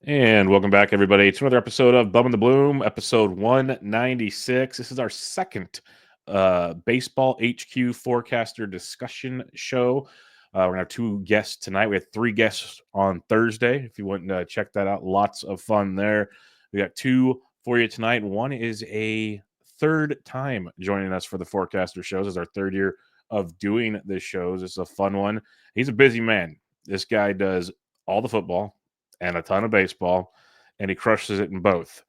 And welcome back, everybody, to another episode of Bum in the Bloom, episode 196. This is our second Baseball HQ Forecaster discussion show. We're going to have two guests tonight. We had three guests on Thursday. If you want to check that out, lots of fun there. We got two for you tonight. One is a third time joining us for the Forecaster shows. It's our third year of doing this shows. It's a fun one. He's a busy man. This guy does all the football and a ton of baseball, and he crushes it in both.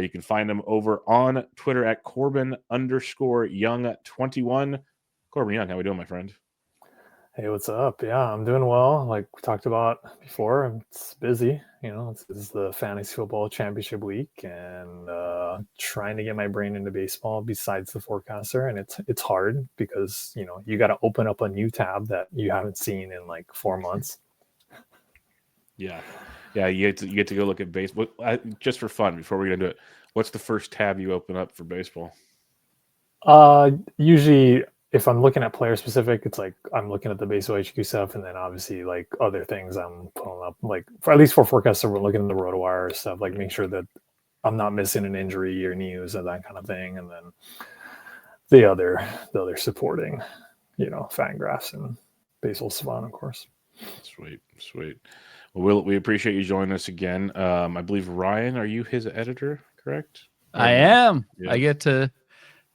You can find him over on Twitter at Corbin_Young21. Corbin Young, how we doing, my friend? Hey, what's up? Yeah, I'm doing well. Like we talked about before, it's busy. This is the fantasy football championship week, and trying to get my brain into baseball besides the forecaster, and it's hard because you got to open up a new tab that you haven't seen in like 4 months. Yeah, you get to go look at baseball just for fun. Before we get into it, what's the first tab you open up for baseball? Usually, if I'm looking at player specific, it's like I'm looking at the Baseball HQ stuff, and then obviously like other things I'm pulling up. Like at least for forecaster, we're looking at the RotoWire stuff, like make sure that I'm not missing an injury or news and that kind of thing, and then the other supporting, fan graphs and Baseball Savant, of course. Sweet. Well, we appreciate you joining us again. I believe Ryan, are you his editor? Correct? I am. Yeah. I get to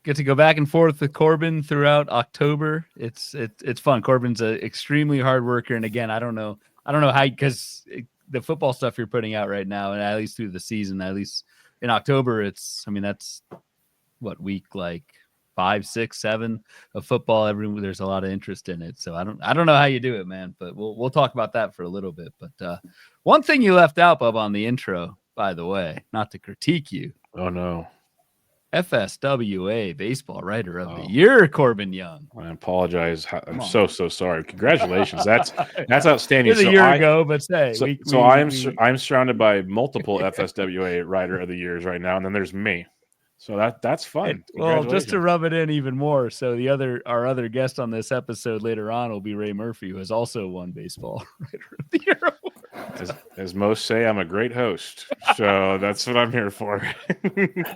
go back and forth with Corbin throughout October. It's fun. Corbin's an extremely hard worker, and again, I don't know how, because the football stuff you're putting out right now, and at least through the season, at least in October, that's what, week like 5, 6, 7 of football. There's a lot of interest in it, so I don't know how you do it, man. But we'll talk about that for a little bit. But one thing you left out, Bubba, on the intro, by the way, not to critique you. Oh no. FSWA Baseball Writer of the Year, Corbin Young. I apologize. I'm so sorry. Congratulations. That's outstanding. It was a year ago, but I'm surrounded by multiple FSWA Writer of the Years right now, and then there's me. So that's fun. Well, just to rub it in even more, so our other guest on this episode later on will be Ray Murphy, who has also won Baseball Writer of the Year award. As most say, I'm a great host, so that's what I'm here for.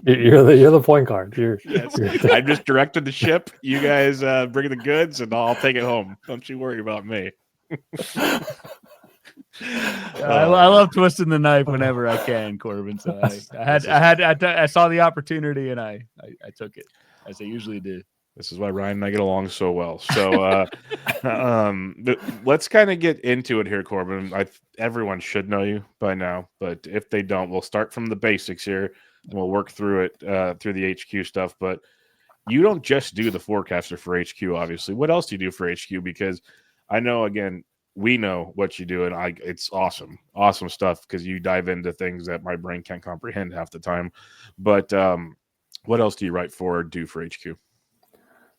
You're the point guard. I just directed the ship. You guys bring the goods, and I'll take it home. Don't you worry about me. I love twisting the knife whenever I can, Corbin. So I saw the opportunity and I took it, as I usually do. This is why Ryan and I get along so well. So let's kind of get into it here, Corbin. Everyone should know you by now, but if they don't, we'll start from the basics here and we'll work through it through the HQ stuff. But you don't just do the forecaster for HQ, obviously. What else do you do for HQ? Because I know, again, we know what you do, and it's awesome stuff because you dive into things that my brain can't comprehend half the time. But what else do you write for or do for HQ?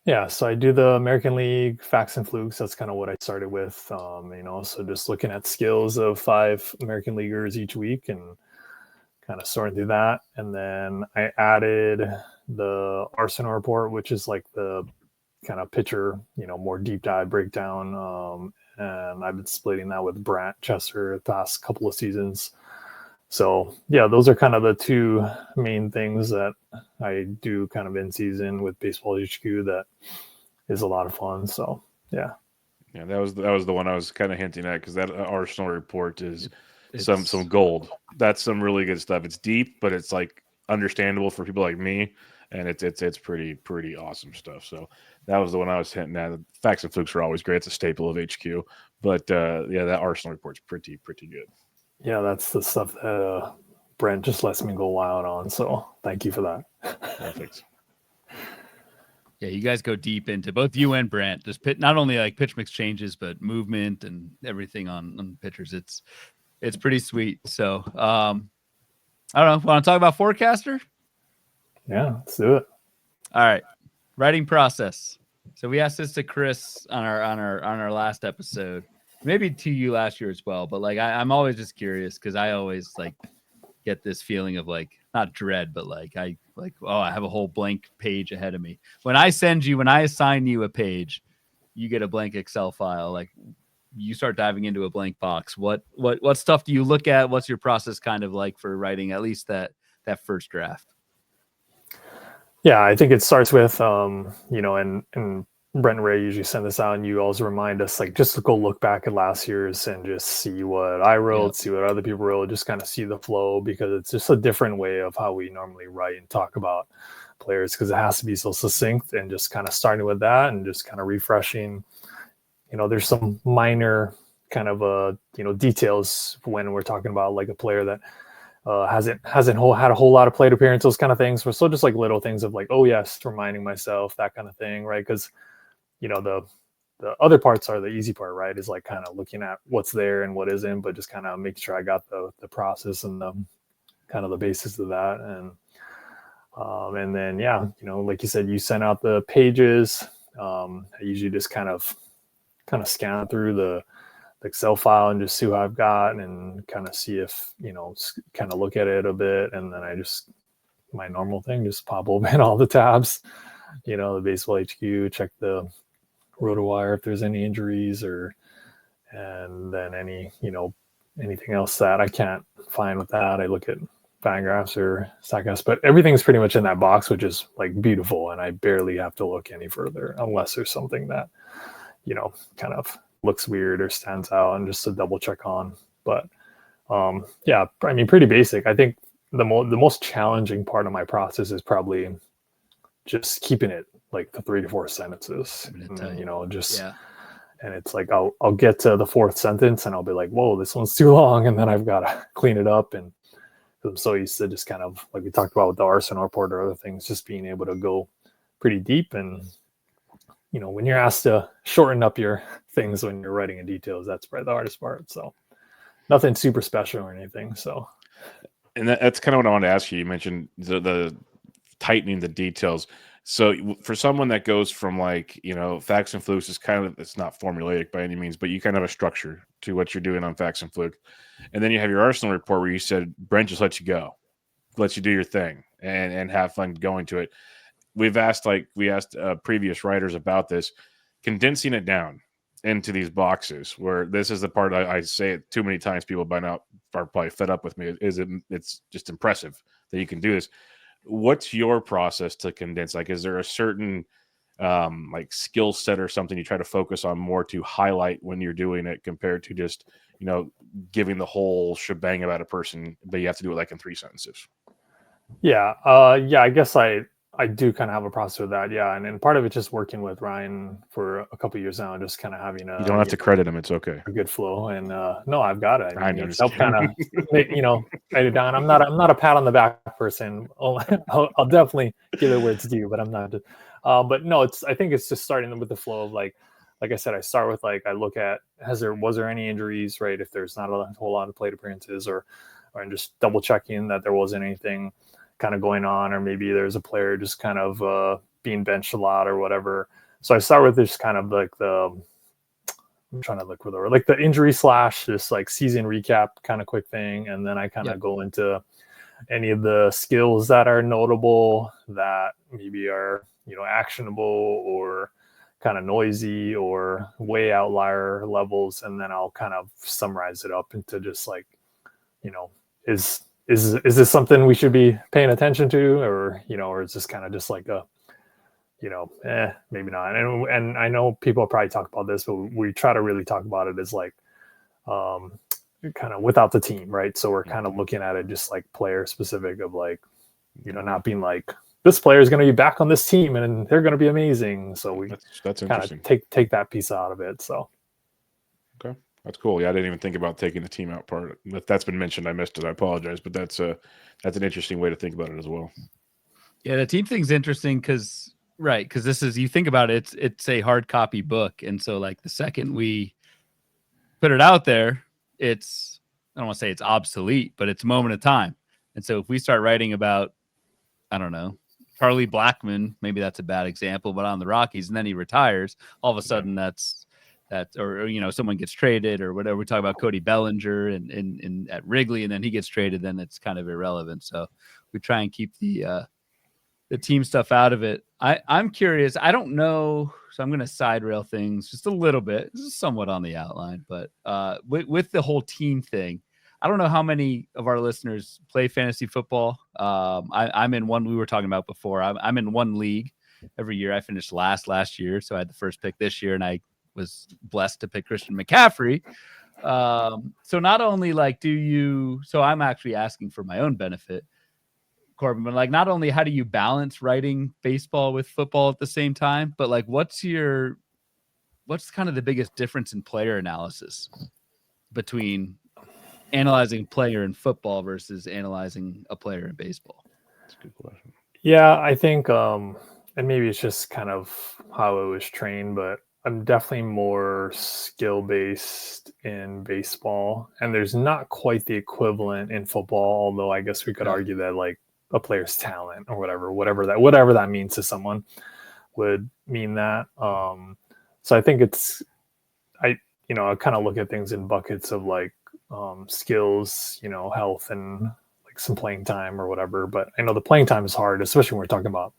Yeah, so I do the American League facts and flukes. That's kind of what I started with. So just looking at skills of 5 American leaguers each week and kind of sorting through that. And then I added the Arsenal report, which is like the kind of pitcher, more deep dive breakdown. And I've been splitting that with Brant Chester the past couple of seasons. So yeah, those are kind of the two main things that I do kind of in season with Baseball HQ. That is a lot of fun. So yeah, that was the one I was kind of hinting at, because that Arsenal report is some gold. That's some really good stuff. It's deep, but it's like understandable for people like me, and it's pretty awesome stuff. So that was the one I was hinting at. The facts and flukes are always great. It's a staple of HQ. But that Arsenal report's pretty good. Yeah, that's the stuff that Brent just lets me go wild on. So thank you for that. Perfect. Yeah, you guys go deep into, both you and Brent, just not only like pitch mix changes, but movement and everything on pitchers. It's pretty sweet. So I don't know. Want to talk about forecaster? Yeah, let's do it. All right. Writing process. So we asked this to Chris on our last episode, maybe to you last year as well. But like I'm always just curious, because I always like get this feeling of like, not dread, but I have a whole blank page ahead of me. When I assign you a page, you get a blank Excel file. Like, you start diving into a blank box, what stuff do you look at? What's your process kind of like for writing at least that first draft? Yeah, I think it starts with, and Brent and Ray usually send this out, and you always remind us, like, just to go look back at last year's and just see what I wrote, see what other people wrote, just kind of see the flow, because it's just a different way of how we normally write and talk about players, because it has to be so succinct, and just kind of starting with that and just kind of refreshing. There's some minor kind of details when we're talking about like a player that hasn't had a whole lot of plate appearances, those kind of things. We're still just like little things of like, oh yes, reminding myself, that kind of thing, right? Because the other parts are the easy part, right? Is like kind of looking at what's there and what isn't, but just kind of making sure I got the process and the kind of the basis of that. And then like you said, you sent out the pages. I usually just kind of scan through the Excel file and just see what I've got and kind of see if, kind of look at it a bit. And then I just, my normal thing, just pop open all the tabs, the baseball HQ, check the RotoWire if there's any injuries and then anything else that I can't find with that. I look at Fangraphs or Statcast, but everything's pretty much in that box, which is like beautiful. And I barely have to look any further unless there's something that, kind of looks weird or stands out and just to double check on. But pretty basic. I think the most challenging part of my process is probably just keeping it like the 3 to 4 sentences, and it's like I'll get to the 4th sentence and I'll be like, whoa, this one's too long, and then I've got to clean it up. And I'm so used to just kind of like we talked about with the Arsenal report or other things, just being able to go pretty deep. And when you're asked to shorten up your things when you're writing in details, that's probably the hardest part. So nothing super special or anything. So, and that's kind of what I wanted to ask you. You mentioned the tightening the details. So for someone that goes from like, Facts and Flukes is kind of, it's not formulaic by any means, but you kind of have a structure to what you're doing on Facts and Flukes. And then you have your Arsenal report where you said, Brent just lets you go, lets you do your thing and have fun going to it. We asked previous writers about this, condensing it down into these boxes, where this is the part I say it too many times. People by now are probably fed up with me. It's just impressive that you can do this. What's your process to condense? Like, is there a certain like skill set or something you try to focus on more to highlight when you're doing it compared to just, giving the whole shebang about a person, but you have to do it like in 3 sentences? Yeah. I guess I do kind of have a process with that. Yeah. And part of it's just working with Ryan for a couple of years now and just kind of having you don't have to credit him. It's okay. A good flow. And no, I've got it. I know. Help kind of, write it down. I'm not a pat on the back person. I'll definitely give it where it's due, but I'm not. But no, I think it's just starting with the flow of like I said, I start with I look at, was there any injuries, right? If there's not a whole lot of plate appearances or just double checking that there wasn't anything kind of going on, or maybe there's a player just kind of being benched a lot or whatever. So I start with this kind of like I'm trying to look for the injury / just like season recap kind of quick thing. And then I kind of go into any of the skills that are notable that maybe are, actionable or kind of noisy or way outlier levels. And then I'll kind of summarize it up into just like, is this something we should be paying attention to, or is this kind of just like a, maybe not. And I know people probably talk about this, but we try to really talk about it as like, kind of without the team, right? So we're kind of looking at it just like player specific of like, not being like, this player is going to be back on this team and they're going to be amazing. So we that's kind interesting. of take that piece out of it. So. Okay. That's cool. Yeah, I didn't even think about taking the team out part. If that's been mentioned, I missed it. I apologize, but that's an interesting way to think about it as well. Yeah, the team thing's interesting because this is, you think about it, it's a hard copy book, and so like the second we put it out there, it's, I don't want to say it's obsolete, but it's a moment of time. And so if we start writing about, I don't know, Charlie Blackmon, maybe that's a bad example, but on the Rockies, and then he retires, all of a sudden or someone gets traded or whatever. We talk about Cody Bellinger and at Wrigley, and then he gets traded, then it's kind of irrelevant. So we try and keep the team stuff out of it. I'm curious. I don't know. So I'm going to side rail things just a little bit. This is somewhat on the outline, but with the whole team thing, I don't know how many of our listeners play fantasy football. I'm in one we were talking about before. I'm in one league every year. I finished last year, so I had the first pick this year, and I was blessed to pick Christian McCaffrey. So not only like so I'm actually asking for my own benefit, Corbin, but like not only how do you balance writing baseball with football at the same time, but like what's kind of the biggest difference in player analysis between analyzing a player in football versus analyzing a player in baseball? That's a good question. Yeah, I think and maybe it's just kind of how it was trained, but I'm definitely more skill-based in baseball, and there's not quite the equivalent in football, although I guess we could argue that like a player's talent or whatever that means to someone would mean that. So I think I kind of look at things in buckets of like skills, health and like some playing time or whatever. But I know the playing time is hard, especially when we're talking about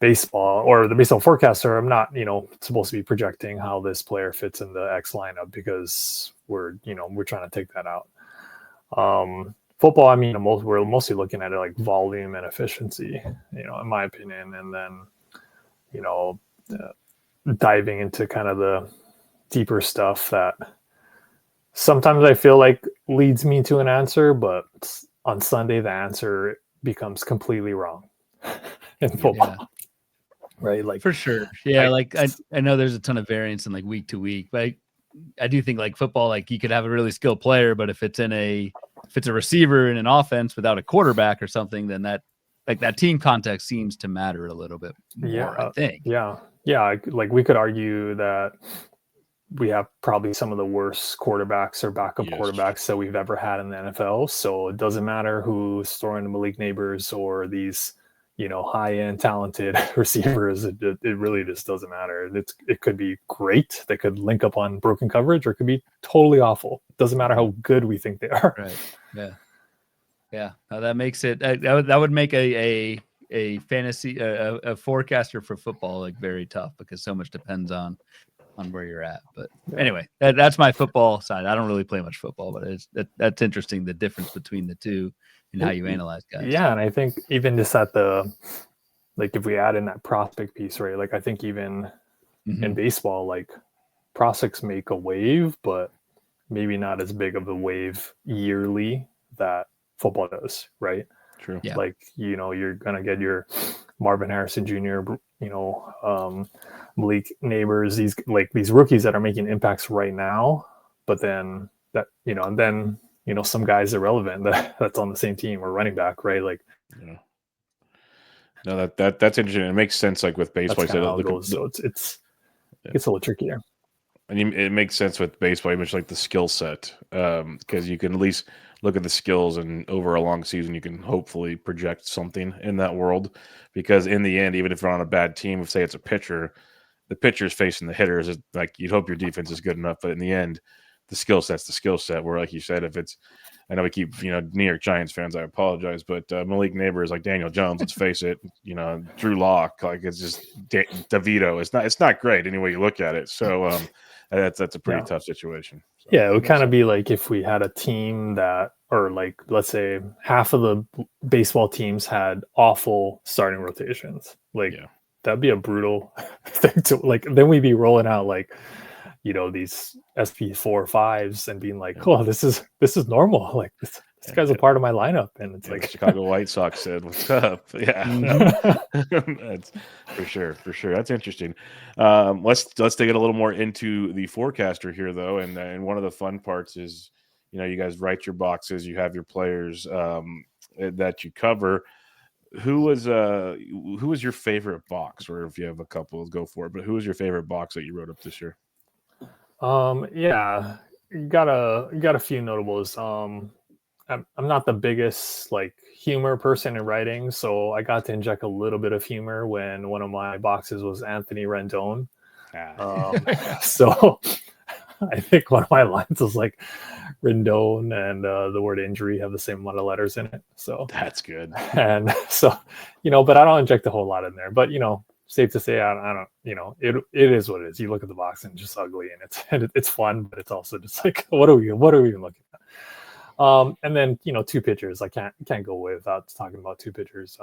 baseball or the baseball forecaster. I'm not, supposed to be projecting how this player fits in the X lineup because we're trying to take that out. Football, I mean, we're mostly looking at it like volume and efficiency, in my opinion. And then, diving into kind of the deeper stuff that sometimes I feel like leads me to an answer, but on Sunday, the answer becomes completely wrong in football. Yeah. Right. Like for sure. Yeah. I know there's a ton of variance in like week to week, but I do think like football, like you could have a really skilled player, but if it's a receiver in an offense without a quarterback or something, then that team context seems to matter a little bit more, I think. Yeah. Like we could argue that we have probably some of the worst quarterbacks or backup quarterbacks that we've ever had in the NFL. So it doesn't matter who's throwing the Malik Neighbors or these, high-end talented receivers. It really just doesn't matter. It could be great. They could link up on broken coverage, or it could be totally awful. It doesn't matter how good we think they are. Right. Yeah. Yeah. Now that makes it, that would make a fantasy, a forecaster for football, like very tough because so much depends on where you're at. But anyway, that's my football side. I don't really play much football, but that's interesting. The difference between the two and how you analyze guys. Yeah. And I think even just at if we add in that prospect piece, right? Like I think even in baseball, like prospects make a wave, but maybe not as big of a wave yearly that football does. Right. True. Yeah. Like, you're going to get your Marvin Harrison Jr., Malik Neighbors, these rookies that are making impacts right now, but then that, and then, some guys irrelevant that's on the same team or running back, right? Like, no, that's interesting. It makes sense. Like with baseball, so it's a little trickier. And it makes sense with baseball, much like the skill set, because you can at least look at the skills, and over a long season, you can hopefully project something in that world. Because in the end, even if you're on a bad team, say it's a pitcher, the pitcher's facing the hitters. It's like you'd hope your defense is good enough, but in the end, the skill set's the skill set. Where, like you said, if it's, I know we keep, New York Giants fans, I apologize, but Malik Neighbors, like Daniel Jones, let's face it, Drew Lock, like it's just DeVito. It's not great any way you look at it. So that's a pretty tough situation. So, it would kind of be like if we had a team that, or like, let's say half of the baseball teams had awful starting rotations. Like that'd be a brutal thing to like, then we'd be rolling out like, these SP4/5s and being like, oh, this is normal. Like this guy's a part of my lineup. And it's like Chicago White Sox said, what's up? Yeah. That's for sure. That's interesting. Let's dig it a little more into the forecaster here though. And one of the fun parts is, you guys write your boxes, you have your players that you cover. Who was your favorite box? Or if you have a couple, go for it. But who was your favorite box that you wrote up this year? Got a few notables. I'm not the biggest like humor person in writing, so I got to inject a little bit of humor when one of my boxes was Anthony Rendon. So I think one of my lines was like Rendon and the word injury have the same amount of letters in it. So that's good. And so, but I don't inject a whole lot in there. But safe to say, I don't, it is what it is. You look at the box and it's just ugly, and it's fun, but it's also just like, what are we even looking at? And then, 2 pitchers. I can't go away without talking about 2 pitchers.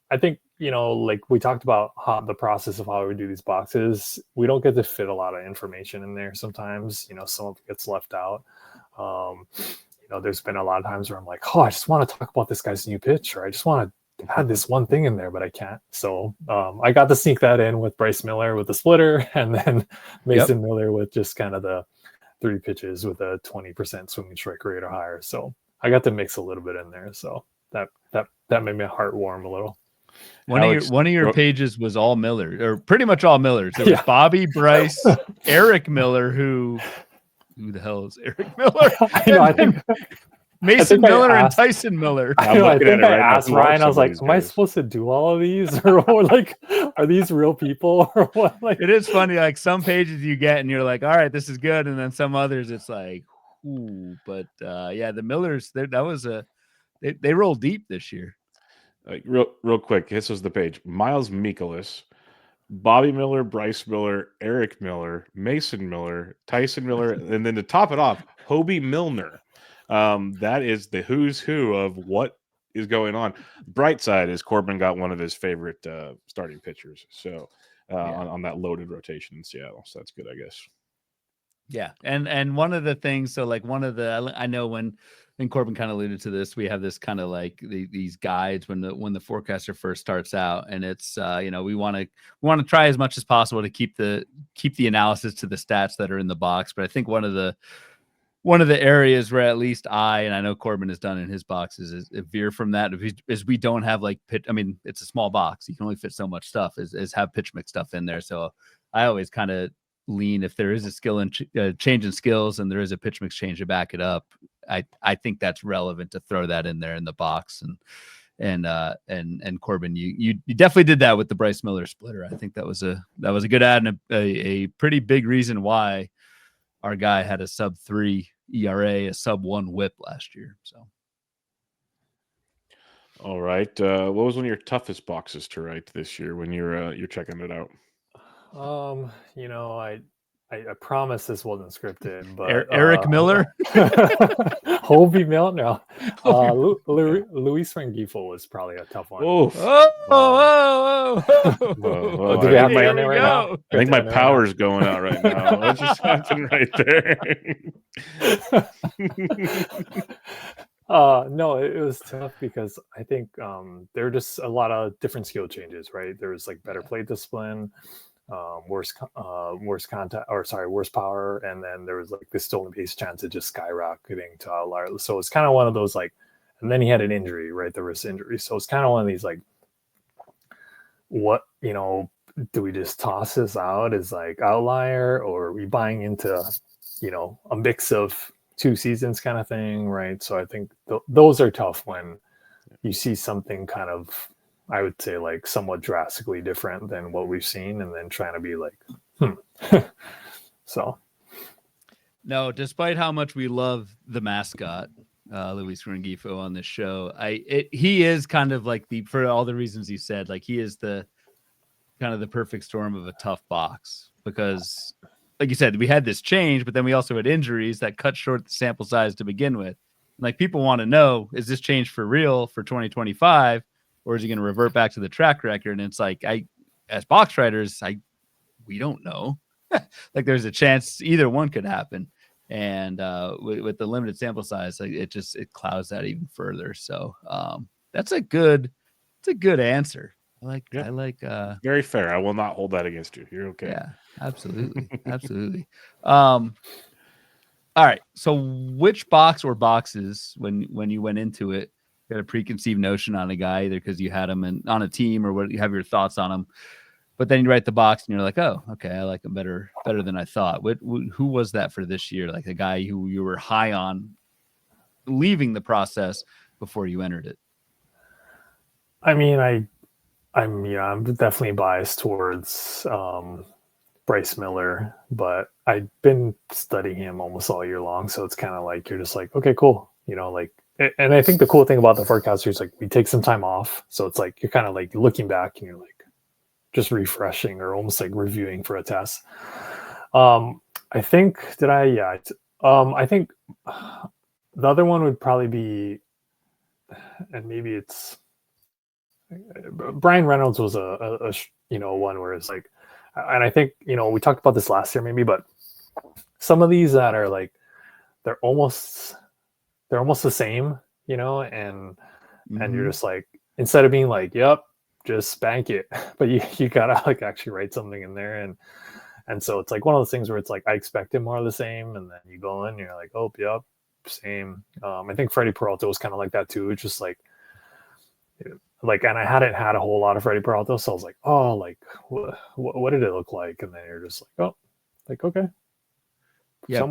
I think, like we talked about the process of how we do these boxes, we don't get to fit a lot of information in there sometimes. Some of it gets left out. There's been a lot of times where I'm like, oh, I just want to talk about this guy's new pitch, or I just want to add this one thing in there, but I can't. So I got to sneak that in with Bryce Miller with the splitter, and then Mason Miller with just kind of the 3 pitches with a 20% swinging strike rate or higher. So I got to mix a little bit in there. So that made my heart warm a little. One of your pages was all Miller, or pretty much all Millers. There was Bobby, Bryce, Eric Miller, who the hell is Eric Miller? I think Mason Miller and Tyson Miller. I think I asked Ryan, I was like, am I supposed to do all of these? Or like, are these real people? Or what? Like, it is funny, like some pages you get and you're like, all right, this is good. And then some others it's like, ooh, but the Millers, they roll deep this year. Like real quick, this was the page. Miles Mikolas, Bobby Miller, Bryce Miller, Eric Miller, Mason Miller, Tyson Miller, and then to top it off, Hobie Milner. That is the who's who of what is going on. Bright side is Corbin got one of his favorite starting pitchers, so on that loaded rotation in Seattle. So that's good, I guess. Yeah, and one of the things, so like I know when Corbin kind of alluded to this, we have this kind of like these guides when the forecaster first starts out, and it's we want to try as much as possible to keep the analysis to the stats that are in the box. But I think one of the areas where at least I know Corbin has done in his boxes is veer from that is we don't have like pitch. I mean, it's a small box, you can only fit so much stuff. Is have pitch mix stuff in there. So I always kind of lean, if there is a skill and change in skills and there is a pitch mix change to back it up, I think that's relevant to throw that in there in the box. And Corbin, you definitely did that with the Bryce Miller splitter. I think that was a good ad and a pretty big reason why our guy had a sub-3 ERA, a sub-1 WHIP last year. So, all right, what was one of your toughest boxes to write this year when you're checking it out? I promise this wasn't scripted, but Eric Miller, Hobie Miller, no, Luis Rengifo was probably a tough one. Whoa. Do we have my in there right now? I think my power's going out right now. What just happened right there? No, it was tough because I think there were just a lot of different skill changes, right? There was like better plate discipline, worse contact, or sorry, worse power, and then there was like the stolen base chance of just skyrocketing to outlier. So it's kind of one of those like, and then he had an injury, right? The wrist injury. So it's kind of one of these like, what, do we just toss this out as like outlier, or are we buying into, a mix of 2 seasons kind of thing, right? So I think those are tough when you see something kind of, I would say, like somewhat drastically different than what we've seen, and then trying to be like, So, no, despite how much we love the mascot, Luis Rengifo on this show, he is kind of like for all the reasons you said, like he is the kind of the perfect storm of a tough box, because like you said, we had this change, but then we also had injuries that cut short the sample size to begin with. Like, people want to know, is this change for real for 2025? Or is he going to revert back to the track record? And it's like, as box writers, we don't know. Like, there's a chance either one could happen. And with the limited sample size, like, it clouds that even further. So that's a good answer. I like very fair. I will not hold that against you. You're okay. Yeah, absolutely. Absolutely. All right. So which box or boxes, when you went into it, you had a preconceived notion on a guy, either because you had him on a team or what, you have your thoughts on him, but then you write the box and you're like, oh, okay, I like him better than I thought. Who was that for this year? Like a guy who you were high on leaving the process before you entered it? I mean, I'm definitely biased towards Bryce Miller, but I've been studying him almost all year long. So it's kind of like, you're just like, okay, cool. And I think the cool thing about the forecaster is like, we take some time off. So it's like, you're kind of like looking back and you're like, just refreshing or almost like reviewing for a test. I think I think the other one would probably be, and maybe it's Brian Reynolds was a one where it's like, and I think we talked about this last year maybe, but some of these that are like they're almost the same, and you're just like, instead of being like, yep, just spank it, but you gotta like actually write something in there, and so it's like one of those things where it's like I expected more of the same, and then you go in and you're like, oh yep, same. I think Freddie Peralta was kind of like that too. It's just like, and I hadn't had a whole lot of Freddie Peralta, so I was like, oh, like what did it look like? And then you're just like, oh, like okay, yeah.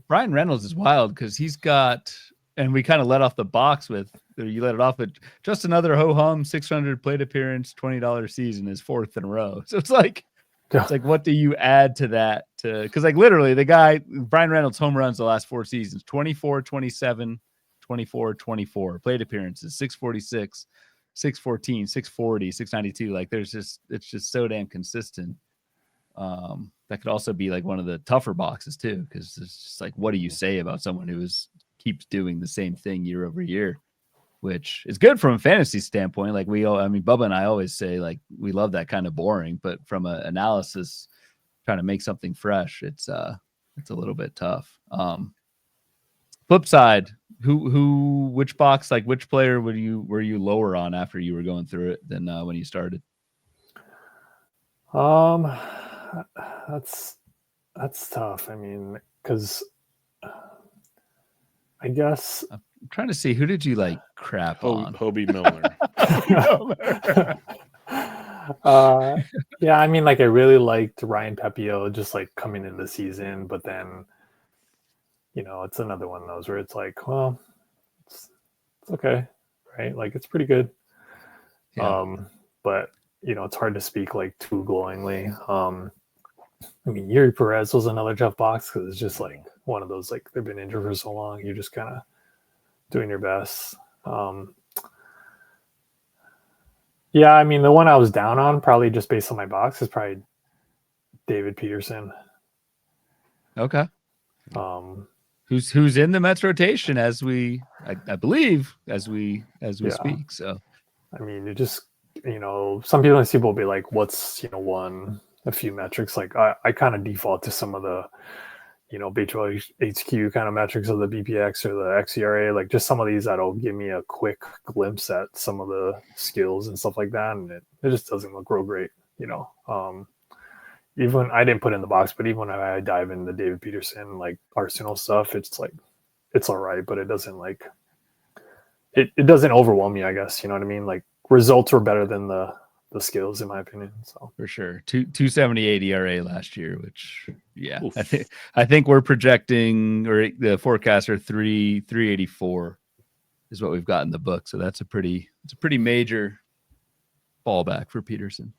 Brian Reynolds is wild because he's got, and we kind of let off the box with, or you let it off, but just another ho hum 600 plate appearance, $20 season is 4th in a row. So it's like, what do you add to that? Because like literally the guy, Brian Reynolds, home runs the last 4 seasons, 24, 27, 24, 24 plate appearances, 646, 614, 640, 692. Like it's just so damn consistent. That could also be like one of the tougher boxes too, because it's just like, what do you say about someone who keeps doing the same thing year over year, which is good from a fantasy standpoint. Like Bubba and I always say, like, we love that kind of boring, but from an analysis, trying to make something fresh, it's a little bit tough. Flip side, which box, like which player were you lower on after you were going through it than when you started? That's tough. I mean, because I guess I'm trying to see, who did you like crap on? Hobie Miller. Yeah, I mean, like I really liked Ryan Pepio just like coming into the season, but then it's another one of those where it's like, well, it's okay, right? Like it's pretty good. Yeah. But it's hard to speak like too glowingly. I mean, Yuri Perez was another tough box because it's just like one of those, like they've been injured for so long, you're just kind of doing your best. Yeah, I mean, the one I was down on, probably just based on my box, is probably David Peterson. Okay. Who's in the Mets rotation as I believe as we speak. So I mean, it just some people will be like, what's a few metrics. Like I kind of default to some of the baseball HQ kind of metrics of the BPX or the XERA, like just some of these that'll give me a quick glimpse at some of the skills and stuff like that, and it just doesn't look real great. Even I didn't put in the box, but even when I dive into David Peterson, like Arsenal stuff, it's like it's all right, but it doesn't like it doesn't overwhelm me, I guess. You know what I mean? Like results were better than the skills, in my opinion. So for sure, 2.78 ERA last year, which I think we're projecting, or the forecaster 3.84 is what we've got in the book. So that's a pretty major fallback for Peterson.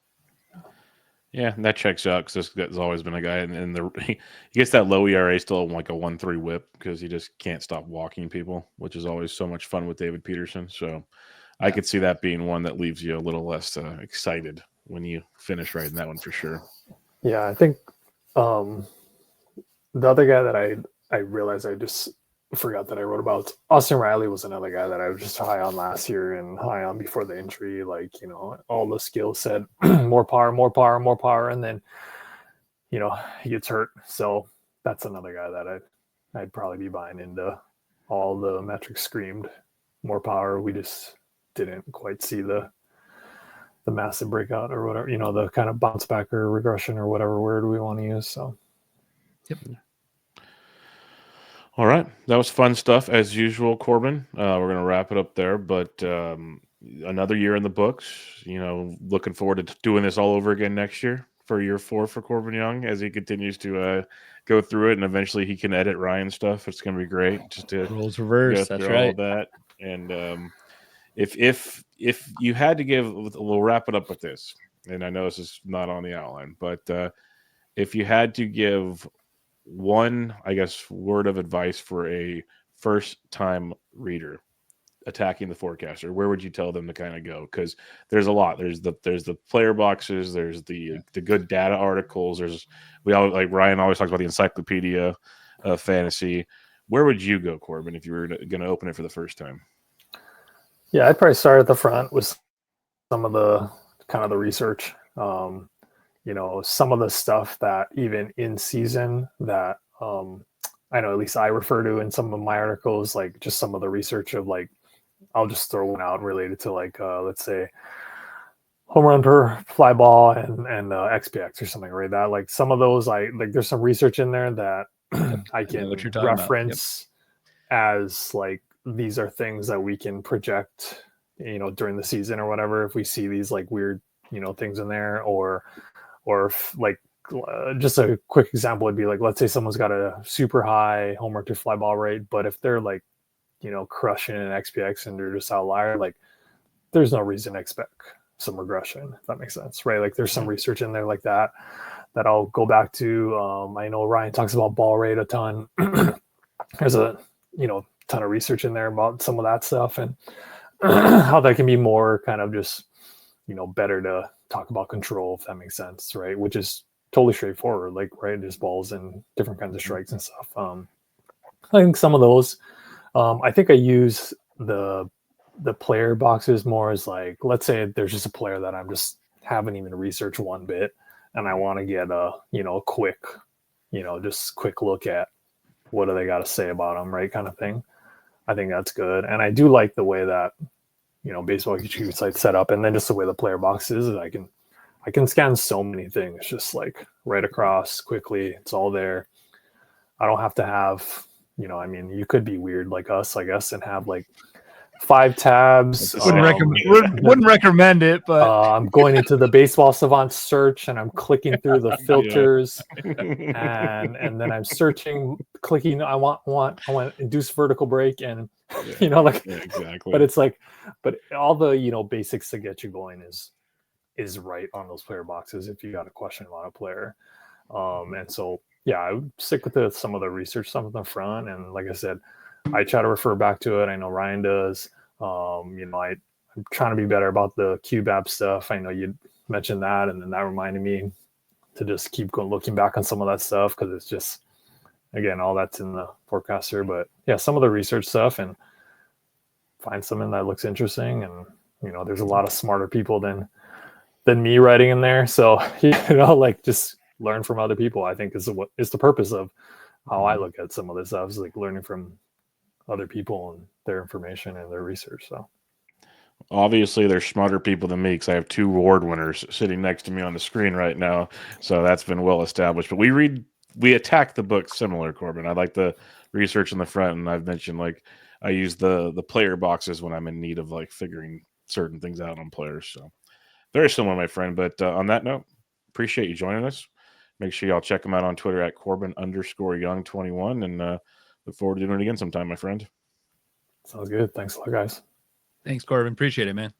Yeah, that checks out because this guy's always been a guy, and he gets that low ERA still like a 1.3 whip because he just can't stop walking people, which is always so much fun with David Peterson. So I could see that being one that leaves you a little less excited when you finish writing that one for sure. Yeah, I think the other guy that I realized I just forgot that I wrote about, Austin Riley, was another guy that I was just high on last year and high on before the injury. Like, all the skill set, more power, and then, he gets hurt. So that's another guy that I'd probably be buying into. All the metrics screamed more power. We just didn't quite see the massive breakout or whatever, the kind of bounce back or regression or whatever word we want to use. So, yep. All right. That was fun stuff as usual, Corbin. We're going to wrap it up there, but another year in the books, looking forward to doing this all over again next year for year 4 for Corbin Young as he continues to go through it, and eventually he can edit Ryan stuff. It's going to be great just to roles reverse. That's right. All that. And if you had to give, we'll wrap it up with this, and I know this is not on the outline, but if you had to give one, I guess, word of advice for a first-time reader, attacking the forecaster, where would you tell them to kind of go? Because there's a lot. There's the player boxes. There's the good data articles. We all, like Ryan always talks about the encyclopedia of fantasy. Where would you go, Corbin, if you were going to open it for the first time? Yeah, I'd probably start at the front with some of the kind of the research. You know, some of the stuff that even in season that I know at least I refer to in some of my articles, like just some of the research of like, I'll just throw one out related to like let's say home run per fly ball and XPX or something, right? That like some of those like there's some research in there that I can reference as like these are things that we can project, you know, during the season or whatever, if we see these like weird, you know, things in there, or if, like just a quick example would be like, let's say someone's got a super high home run to fly ball rate, but if they're like, you know, crushing an XPX and they're just outlier, like there's no reason to expect some regression, if that makes sense, right? Like there's some research in there like that I'll go back to. I know Ryan talks about ball rate a ton. There's a, you know, ton of research in there about some of that stuff and how that can be more kind of just, you know, better to talk about control, if that makes sense, right? Which is totally straightforward, like, right, there's balls and different kinds of strikes and stuff. I think some of those, I think I use the player boxes more as like, let's say there's just a player that I'm just haven't even researched one bit, and I want to get a, you know, quick, you know, just quick look at what do they got to say about them, right, kind of thing. I think that's good, and I do like the way that, you know, Baseball HQ site set up, and then just the way the player box is. I can scan so many things just like right across quickly. It's all there. I don't have to have, you know, I mean, you could be weird like us, I guess, and have like 5 tabs. Wouldn't recommend it, but I'm going into the Baseball Savant search and I'm clicking through the filters and then I'm searching, clicking. I want induce vertical break and you know, like exactly. But it's like, but all the, you know, basics to get you going is right on those player boxes if you got a question about a player. And so yeah, I would stick with some of the research stuff in the front, and like I said, I try to refer back to it. I know Ryan does. You know, I'm trying to be better about the QBAP stuff. I know you mentioned that, and then that reminded me to just keep looking back on some of that stuff, because it's just, again, all that's in the forecaster. But yeah, some of the research stuff, and find something that looks interesting. And you know, there's a lot of smarter people than me writing in there, so you know, like just learn from other people, I think is the purpose of how I look at some of this stuff, is like learning from other people and their information and their research. So obviously there's smarter people than me, because I have 2 award winners sitting next to me on the screen right now, so that's been well established. But we attack the book similar, Corbin. I like the research in the front, and I've mentioned like I use the player boxes when I'm in need of like figuring certain things out on players. So very similar, my friend. But on that note, appreciate you joining us. Make sure y'all check him out on Twitter at Corbin_Young21, and look forward to doing it again sometime, my friend. Sounds good. Thanks a lot, guys. Thanks, Corbin. Appreciate it, man.